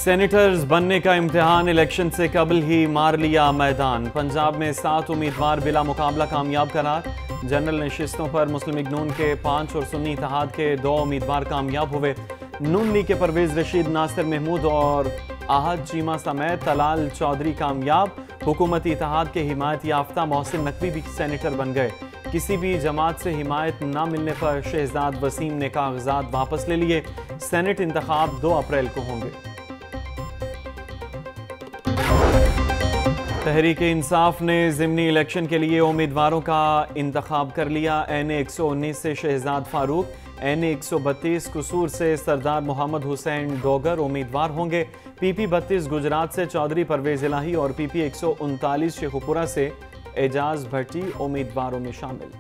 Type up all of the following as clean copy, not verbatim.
Senators बनने का इम्तिहान इलेक्शन से कबल ही मार लिया मैदान। पंजाब में 7 उम्मीदवार बिला मुकाबला कामयाब करार। जनरल नशिस्तों पर मुस्लिम लीग नून के 5 और सुन्नी इत्तेहाद के 2 उम्मीदवार कामयाब हुए। नून लीग के परवेज रशीद, नासिर महमूद और आहद चीमा समेत तलाल चौधरी कामयाब। हुकूमती इत्तेहाद के हिमायत याफ्ता मोहसिन नकवी भी सेनेटर बन गए। किसी भी जमात से हिमायत न मिलने पर शहजाद वसीम ने कागजात वापस ले लिए। सेनेट इंतखाब 2 अप्रैल को होंगे। तहरीक इंसाफ ने ज़िमनी इलेक्शन के लिए उम्मीदवारों का इंतखाब कर लिया। NA 119 से शहजाद फारूक, NA 132 कसूर से सरदार मोहम्मद हुसैन डोगर उम्मीदवार होंगे। PP 32 गुजरात से चौधरी परवेज इलाही और PP 139 शेखुपुरा से एजाज भट्टी उम्मीदवारों में शामिल।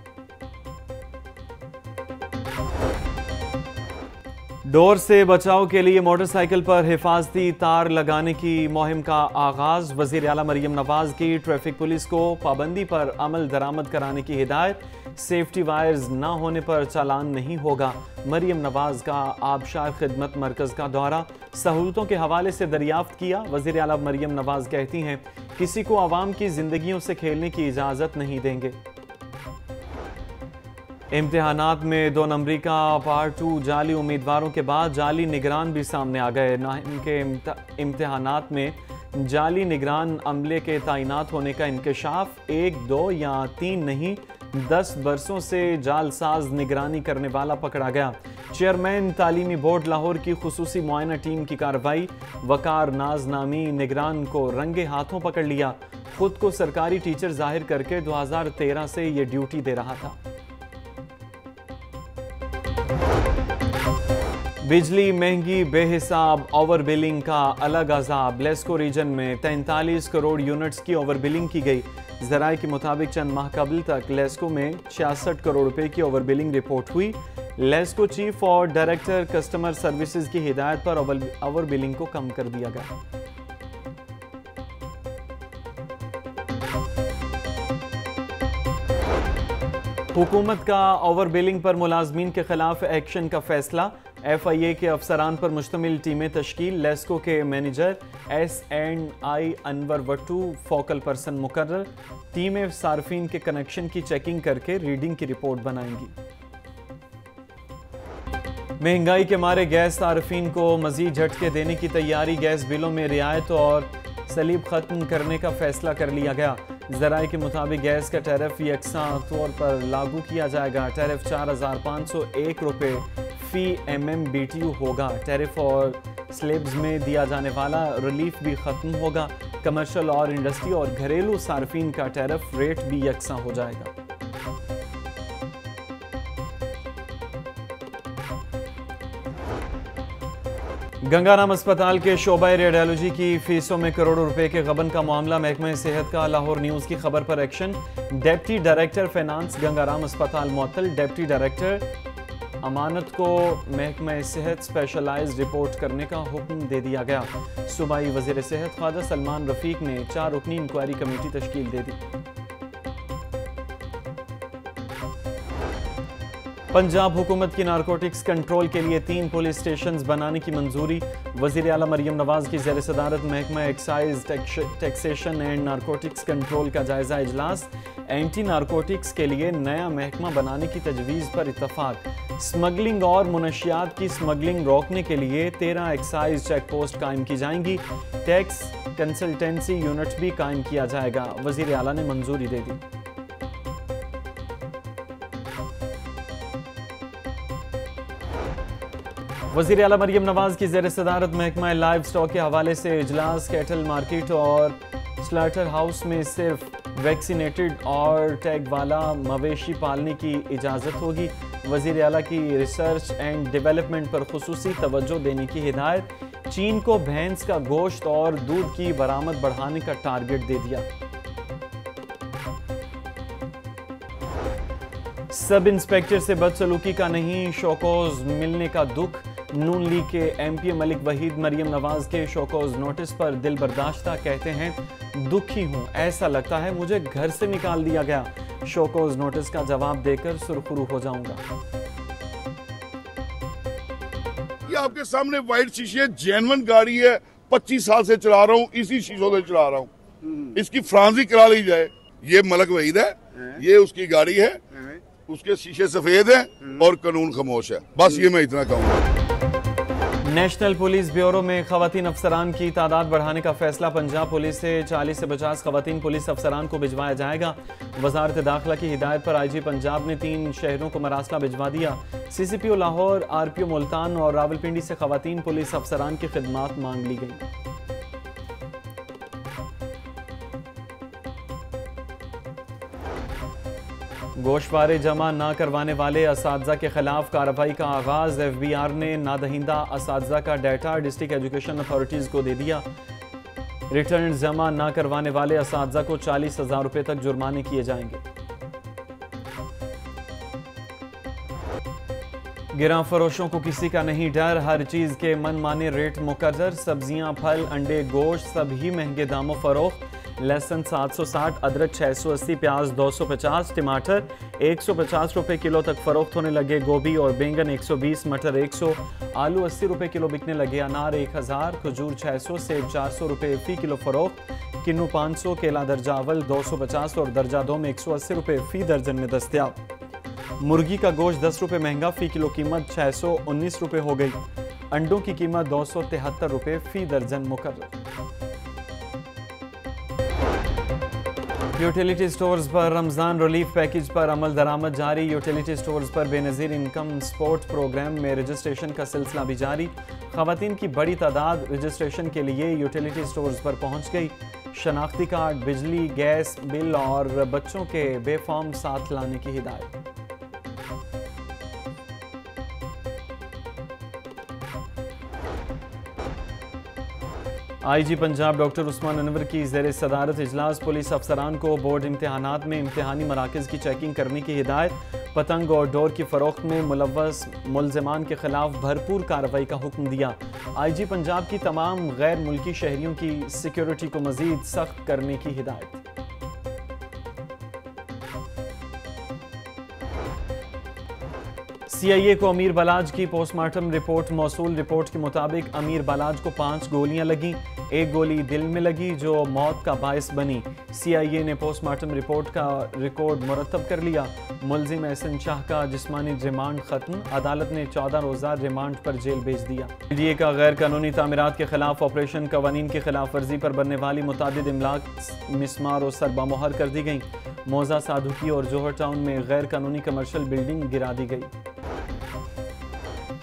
डोर से बचाव के लिए मोटरसाइकिल पर हिफाजती तार लगाने की मुहिम का आगाज। वजीर आला मरियम नवाज की ट्रैफिक पुलिस को पाबंदी पर अमल दरामद कराने की हिदायत। सेफ्टी वायर्स न होने पर चालान नहीं होगा। मरियम नवाज का आबशार खिदमत मरकज का दौरा, सहूलतों के हवाले से दरियाफ्त किया। वजीर आला मरियम नवाज कहती हैं, किसी को आवाम की जिंदगियों से खेलने की इजाजत नहीं देंगे। इम्तिहानात में 2 नंबरी का पार्ट 2 जाली उम्मीदवारों के बाद जाली निगरान भी सामने आ गए। नाहिम के इम्तिहानात में जाली निगरान अमले के तैनात होने का इंकशाफ। 1, 2 या 3 नहीं, 10 बरसों से जालसाज निगरानी करने वाला पकड़ा गया। चेयरमैन तालीमी बोर्ड लाहौर की खुसूसी मुआयना टीम की कार्रवाई। वकार नाज नामी निगरान को रंगे हाथों पकड़ लिया। खुद को सरकारी टीचर जाहिर करके 2013 से ये ड्यूटी दे रहा था। बिजली महंगी, बेहिसाब ओवर बिलिंग का अलग अजाब। लेस्को रीजन में 43 करोड़ यूनिट्स की ओवर बिलिंग की गई। ज़राए के मुताबिक चंद माह कबल तक लेस्को में 66 करोड़ रुपए की ओवर बिलिंग रिपोर्ट हुई। लेस्को चीफ और डायरेक्टर कस्टमर सर्विसेज की हिदायत पर ओवर बिलिंग को कम कर दिया गया। हुकूमत का ओवर बिलिंग पर मुलाजमीन के खिलाफ एक्शन का फैसला। FIA के अफसरान पर मुश्तमिल टीमें तश्कील। लेस्को के manager S&I Anwar Wattoo focal person मुकर्रर। टीमें सार्फिन के कनेक्शन की चेकिंग करके रीडिंग की रिपोर्ट बनाएंगी। महंगाई के मारे गैस सार्फिन को मजीद झटके देने की तैयारी। गैस बिलों में रियायत और सलीब खत्म करने का फैसला कर लिया गया। ज़राए के मुताबिक गैस का टैरिफ यकसा तौर पर लागू किया जाएगा। टैरिफ 4501 रुपये फी MMBTU होगा। टैरिफ और स्लेब्स में दिया जाने वाला रिलीफ भी खत्म होगा। कमर्शियल और इंडस्ट्री और घरेलू सार्फिन का टैरिफ रेट भी यकसा हो जाएगा। गंगाराम अस्पताल के शोबा रेडियोलॉजी की फीसों में करोड़ों रुपए के गबन का मामला। महकमा सेहत का लाहौर न्यूज़ की खबर पर action. Deputy director finance Gangaram अस्पताल मुअत्तल। डिप्टी डायरेक्टर अमानत को महकमा सेहत स्पेशलाइज्ड रिपोर्ट करने का हुक्म दे दिया गया। सूबाई वजीर सेहत ख्वाजा सलमान रफीक ने 4 रुकनी इंक्वायरी कमेटी तश्कील दे दी। पंजाब हुकूमत की नारकोटिक्स कंट्रोल के लिए 3 पुलिस स्टेशन बनाने की मंजूरी। वजीर आला मरियम नवाज की ज़ेर सदारत महकमा excise, taxation and narcotics control का जायजा इजलास। एंटी नारकोटिक्स के लिए नया महकमा बनाने की तजवीज़ पर इत्तफाक। स्मगलिंग और मुनशियात की स्मगलिंग रोकने के लिए 13 एक्साइज चेक पोस्ट कायम की जाएंगी। टैक्स कंसल्टेंसी यूनिट भी कायम किया जाएगा। वजीर आला ने मंजूरी दे दी। वज़ीर आला मरियम नवाज की ज़ेर सदारत महकमा लाइव स्टॉक के हवाले से इजलास। कैटल मार्केट और स्लाटर हाउस में सिर्फ वैक्सीनेटेड और टैग वाला मवेशी पालने की इजाज़त होगी। वज़ीर आला की रिसर्च एंड डेवलपमेंट पर खुसूसी तवज्जो देने की हिदायत। चीन को भैंस का गोश्त और दूध की बरामद बढ़ाने का टारगेट दे दिया। सब इंस्पेक्टर से बदसलूकी का नहीं, शोकॉज मिलने का दुख। नून लीग के MP मलिक वहीद मरियम नवाज के शोकॉज नोटिस पर दिल बर्दाश्ता, कहते हैं दुखी हूँ, ऐसा लगता है मुझे घर से निकाल दिया गया। शोकॉज नोटिस का जवाब देकर सुरखरू हो जाऊंगा। ये आपके सामने व्हाइट शीशे, जेन्युइन गाड़ी है, 25 साल से चला रहा हूँ, इसी शीशों से चला रहा हूँ। इसकी फ्रांसी करा ली जाए। ये मलक वहीद है, ये उसकी गाड़ी है, उसके शीशे सफेद है और कानून खामोश है। बस ये मैं इतना कहूँगा। नेशनल पुलिस ब्यूरो में खवातीन अफसरान की तादाद बढ़ाने का फैसला। पंजाब पुलिस से 40 से 50 खवातीन पुलिस अफसरान को भिजवाया जाएगा। वजारत दाखिला की हिदायत पर आईजी पंजाब ने 3 शहरों को मरासला भिजवा दिया। CCPO लाहौर, RPO मुल्तान और रावलपिंडी से खवातीन पुलिस अफसरान की खिदमात मांग ली गई। गोशवारे जमा न करवाने वाले असातिज़ा के खिलाफ कार्रवाई का आगाज। FBR ने नादहिंदा असातिज़ा का डाटा डिस्ट्रिक्ट एजुकेशन अथॉरिटीज़ को दे दिया। रिटर्न जमा न करवाने वाले असातिज़ा को 40,000 रुपये तक जुर्माने किए जाएंगे। गिरा फरोशों को किसी का नहीं डर, हर चीज़ के मनमाने रेट मुकर्रर। सब्जियां, फल, अंडे, गोश्त सभी महंगे दामों फरोख्त। लहसुन 760, अदरक 680, प्याज 250, टमाटर 150 रुपये किलो तक फरोख्त होने लगे। गोभी और बैंगन 120, मटर 100, आलू 80 रुपये किलो बिकने लगे। अनार 1000, खजूर 600, सेब 400 रुपये फ़ी किलो फरोख्त। किन्नू 500, केला दर्जा अव्वल 250 और दर्जा 2 में 180 रुपये फ़ी दर्जन में दस्तयाब। मुर्गी का गोश्त 10 रुपये महंगा, फ़ी किलो कीमत 619 रुपये हो गई। अंडों की कीमत 273 रुपये फ़ी दर्जन मुकर्रर। यूटिलिटी स्टोर्स पर रमज़ान रिलीफ पैकेज पर अमल दरामद जारी। यूटिलिटी स्टोर्स पर बेनज़ीर इनकम सपोर्ट प्रोग्राम में रजिस्ट्रेशन का सिलसिला भी जारी। ख़वातीन की बड़ी तादाद रजिस्ट्रेशन के लिए यूटिलिटी स्टोर्स पर पहुंच गई। शनाख्ती कार्ड, बिजली, गैस बिल और बच्चों के बेफॉर्म साथ लाने की हिदायत। आईजी पंजाब डॉक्टर उस्मान अनवर की ज़ेर सदारत इजलास। पुलिस अफसरान को बोर्ड इम्तहानात में इम्तहानी मराकज़ की चेकिंग करने की हिदायत। पतंग और डोर की फ़रोख्त में मुलव्वस मुलज़मान के खिलाफ भरपूर कार्रवाई का हुक्म दिया। आईजी पंजाब की तमाम गैर मुल्की शहरियों की सिक्योरिटी को मज़ीद सख्त करने की हिदायत। CIA को अमीर बलाज की पोस्टमार्टम रिपोर्ट मौसूल। रिपोर्ट के मुताबिक अमीर बलाज को 5 गोलियां लगी, 1 गोली दिल में लगी जो मौत का बायस बनी। CIA ने पोस्टमार्टम रिपोर्ट का रिकॉर्ड मुरतब कर लिया। मुलजिम एहसन शाह का जिस्मानी रिमांड खत्म। अदालत ने 14 रोज़ा रिमांड पर जेल भेज दिया। DA का गैर कानूनी तामीरात के खिलाफ ऑपरेशन। कवानीन की खिलाफ वर्जी पर बनने वाली मुतादिद इमलाक, मिसमार और सरबा मोहर कर दी गई। मौजा, साधुकी और जोहर टाउन में गैर कानूनी कमर्शियल बिल्डिंग गिरा दी गई।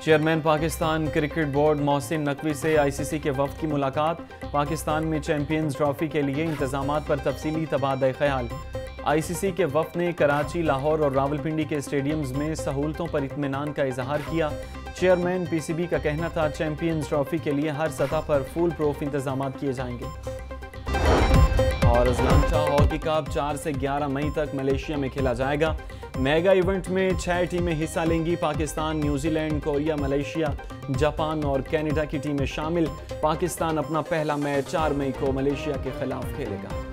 Chairman Pakistan cricket board Mohsin Naqvi से ICC के वफ़द की मुलाकात। पाकिस्तान में चैंपियंस ट्रॉफी के लिए इंतजामात पर तफसीली तबादला ख्याल। ICC के वफ़द ने कराची, लाहौर और रावलपिंडी के स्टेडियम्स में सहूलतों पर इत्मीनान का इजहार किया। चेयरमैन PCB का कहना था चैंपियंस ट्रॉफी के लिए हर सतह पर फुल प्रूफ इंतजामात किए जाएंगे। और अजलान शाह हॉकी कप 4 से 11 मई तक मलेशिया में खेला जाएगा। मेगा इवेंट में 6 टीमें हिस्सा लेंगी। Pakistan, New Zealand, Korea, Malaysia, Japan और कनाडा की टीमें शामिल। पाकिस्तान अपना पहला मैच 4 मई को मलेशिया के खिलाफ खेलेगा।